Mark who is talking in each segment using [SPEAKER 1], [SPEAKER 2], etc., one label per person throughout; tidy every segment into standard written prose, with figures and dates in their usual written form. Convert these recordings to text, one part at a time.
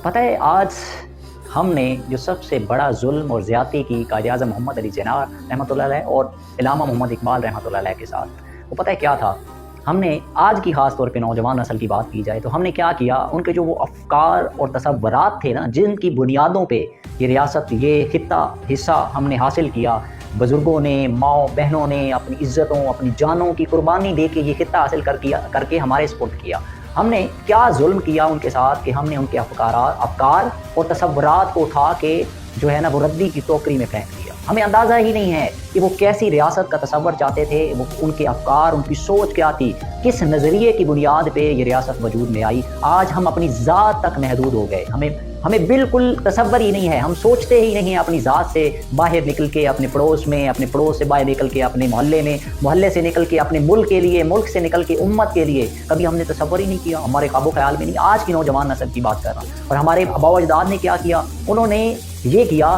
[SPEAKER 1] پتہ ہے آج ہم نے جو سب سے بڑا ظلم اور زیادتی کی قائد اعظم محمد علی جناح رحمۃ اللہ علیہ اور علامہ محمد اقبال رحمۃ اللہ علیہ کے ساتھ، وہ پتہ ہے کیا تھا؟ ہم نے آج کی خاص طور پہ نوجوان نسل کی بات کی جائے تو ہم نے کیا کیا، ان کے جو وہ افکار اور تصورات تھے نا، جن کی بنیادوں پہ یہ ریاست، یہ خطہ حصہ ہم نے حاصل کیا، بزرگوں نے، ماؤں بہنوں نے اپنی عزتوں، اپنی جانوں کی قربانی دے کے یہ خطہ حاصل کر کے ہمارے سپرد کیا۔ ہم نے کیا ظلم کیا ان کے ساتھ کہ ہم نے ان کے افکار اور تصورات کو اٹھا کے جو ہے نا وہ ردی کی ٹوکری میں پھینک دیا۔ ہمیں اندازہ ہی نہیں ہے کہ وہ کیسی ریاست کا تصور چاہتے تھے، وہ ان کے افکار، ان کی سوچ کیا تھی، کس نظریے کی بنیاد پہ یہ ریاست وجود میں آئی۔ آج ہم اپنی ذات تک محدود ہو گئے، ہمیں بالکل تصور ہی نہیں ہے، ہم سوچتے ہی نہیں ہیں اپنی ذات سے باہر نکل کے اپنے پڑوس میں، اپنے پڑوس سے باہر نکل کے اپنے محلے میں، محلے سے نکل کے اپنے ملک کے لیے، ملک سے نکل کے امت کے لیے کبھی ہم نے تصور ہی نہیں کیا، ہمارے خواب و خیال میں نہیں۔ آج کی نوجوان نسل کی بات کر رہا ہوں، اور ہمارے آباء و اجداد نے کیا کیا، انہوں نے یہ کیا،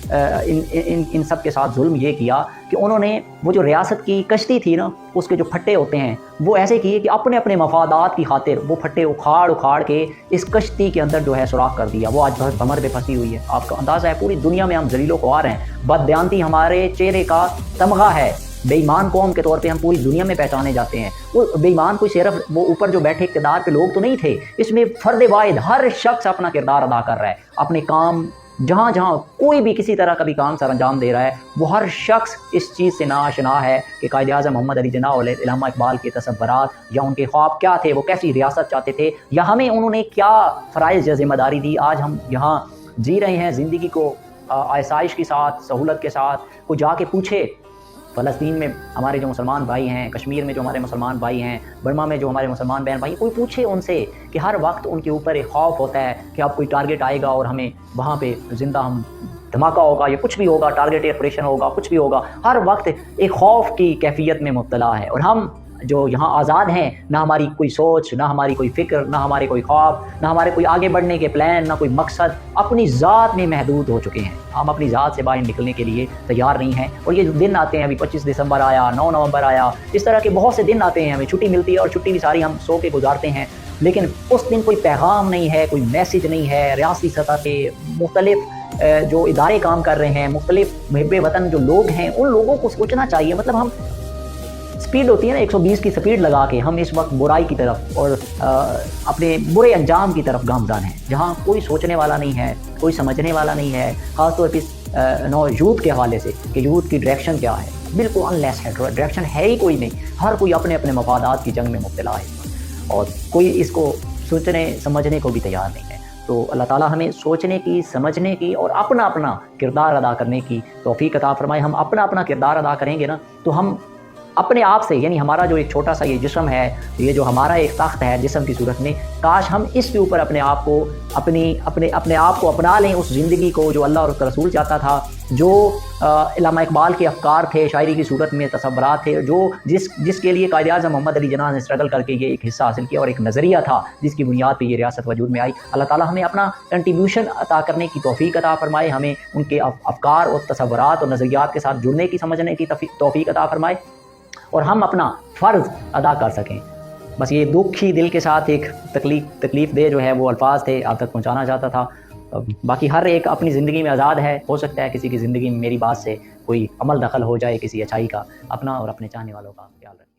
[SPEAKER 1] ان سب کے ساتھ ظلم یہ کیا کہ انہوں نے وہ جو ریاست کی کشتی تھی نا، اس کے جو پھٹے ہوتے ہیں وہ ایسے کیے کہ اپنے اپنے مفادات کی خاطر وہ پھٹے اکھاڑ کے اس کشتی کے اندر جو ہے سوراخ کر دیا۔ وہ آج بہت بھمر پہ پھنسی ہوئی ہے۔ آپ کو اندازہ ہے پوری دنیا میں ہم ذلیل و خوار ہیں، بددیانتی ہمارے چہرے کا تمغہ ہے، بے ایمان قوم کے طور پہ ہم پوری دنیا میں پہچانے جاتے ہیں۔ وہ بے ایمان کوئی صرف وہ اوپر جو بیٹھے اقتدار پہ لوگ تو نہیں تھے، اس میں فرد واحد ہر شخص اپنا کردار ادا کر رہا ہے، اپنے کام جہاں کوئی بھی کسی طرح کا بھی کام سر انجام دے رہا ہے، وہ ہر شخص اس چیز سے ناآشنا ہے کہ قائد اعظم محمد علی جناح اور علامہ اقبال کے تصورات یا ان کے خواب کیا تھے، وہ کیسی ریاست چاہتے تھے، یا ہمیں انہوں نے کیا فرائض یا ذمہ داری دی۔ آج ہم یہاں جی رہے ہیں زندگی کو آسائش کے ساتھ، سہولت کے ساتھ۔ کوئی جا کے پوچھے فلسطین میں ہمارے جو مسلمان بھائی ہیں، کشمیر میں جو ہمارے مسلمان بھائی ہیں، برما میں جو ہمارے مسلمان بہن بھائی، کوئی پوچھے ان سے کہ ہر وقت ان کے اوپر ایک خوف ہوتا ہے کہ اب کوئی ٹارگٹ آئے گا اور ہمیں وہاں پہ زندہ ہم دھماکہ ہوگا یا کچھ بھی ہوگا، ٹارگٹ آپریشن ہوگا، کچھ بھی ہوگا، ہر وقت ایک خوف کی کیفیت میں مبتلا ہے۔ اور ہم جو یہاں آزاد ہیں، نہ ہماری کوئی سوچ، نہ ہماری کوئی فکر، نہ ہمارے کوئی خواب، نہ ہمارے کوئی آگے بڑھنے کے پلان، نہ کوئی مقصد، اپنی ذات میں محدود ہو چکے ہیں۔ ہم اپنی ذات سے باہر نکلنے کے لیے تیار نہیں ہیں۔ اور یہ جو دن آتے ہیں، ابھی 25 دسمبر آیا، 9 نومبر آیا، اس طرح کے بہت سے دن آتے ہیں، ہمیں چھٹی ملتی ہے اور چھٹی بھی ساری ہم سو کے گزارتے ہیں، لیکن اس دن کوئی پیغام نہیں ہے، کوئی میسج نہیں ہے۔ ریاستی سطح کے مختلف جو ادارے کام کر رہے ہیں، مختلف محب وطن جو لوگ ہیں، ان لوگوں کو سوچنا چاہیے۔ مطلب ہم سپیڈ ہوتی ہے نا 120 کی سپیڈ لگا کے ہم اس وقت برائی کی طرف اور اپنے برے انجام کی طرف گامزن ہیں، جہاں کوئی سوچنے والا نہیں ہے، کوئی سمجھنے والا نہیں ہے، خاص طور پہ یوتھ کے حوالے سے کہ یوتھ کی ڈائریکشن کیا ہے۔ بالکل انلیس ہے، ڈائریکشن ہے ہی کوئی نہیں، ہر کوئی اپنے اپنے مفادات کی جنگ میں مبتلا ہے اور کوئی اس کو سوچنے سمجھنے کو بھی تیار نہیں ہے۔ تو اللہ تعالیٰ ہمیں سوچنے کی، سمجھنے کی اور اپنا اپنا کردار ادا کرنے کی توفیق عطا فرمائے۔ ہم اپنا اپنا کردار ادا کریں گے نا تو ہم اپنے آپ سے، یعنی ہمارا جو ایک چھوٹا سا یہ جسم ہے، یہ جو ہمارا ایک تخت ہے جسم کی صورت میں، کاش ہم اس کے اوپر اپنے آپ کو اپنے آپ کو اپنا لیں، اس زندگی کو جو اللہ اور اس کا رسول چاہتا تھا، جو علامہ اقبال کے افکار تھے شاعری کی صورت میں، تصورات تھے، جو جس کے لیے قائد اعظم محمد علی جناح نے اسٹرگل کر کے یہ ایک حصہ حاصل کیا اور ایک نظریہ تھا جس کی بنیاد پہ یہ ریاست وجود میں آئی۔ اللہ تعالیٰ ہمیں اپنا کنٹریبیوشن عطا کرنے کی توفیق عطا فرمائے، ہمیں ان کے افکار اور تصورات اور نظریات کے ساتھ جڑنے کی، سمجھنے کی توفیق عطا فرمائے اور ہم اپنا فرض ادا کر سکیں۔ بس یہ دکھی دل کے ساتھ ایک تکلیف دہ جو ہے وہ الفاظ تھے، آپ تک پہنچانا چاہتا تھا۔ باقی ہر ایک اپنی زندگی میں آزاد ہے، ہو سکتا ہے کسی کی زندگی میں میری بات سے کوئی عمل دخل ہو جائے کسی اچھائی کا۔ اپنا اور اپنے چاہنے والوں کا خیال رکھیں۔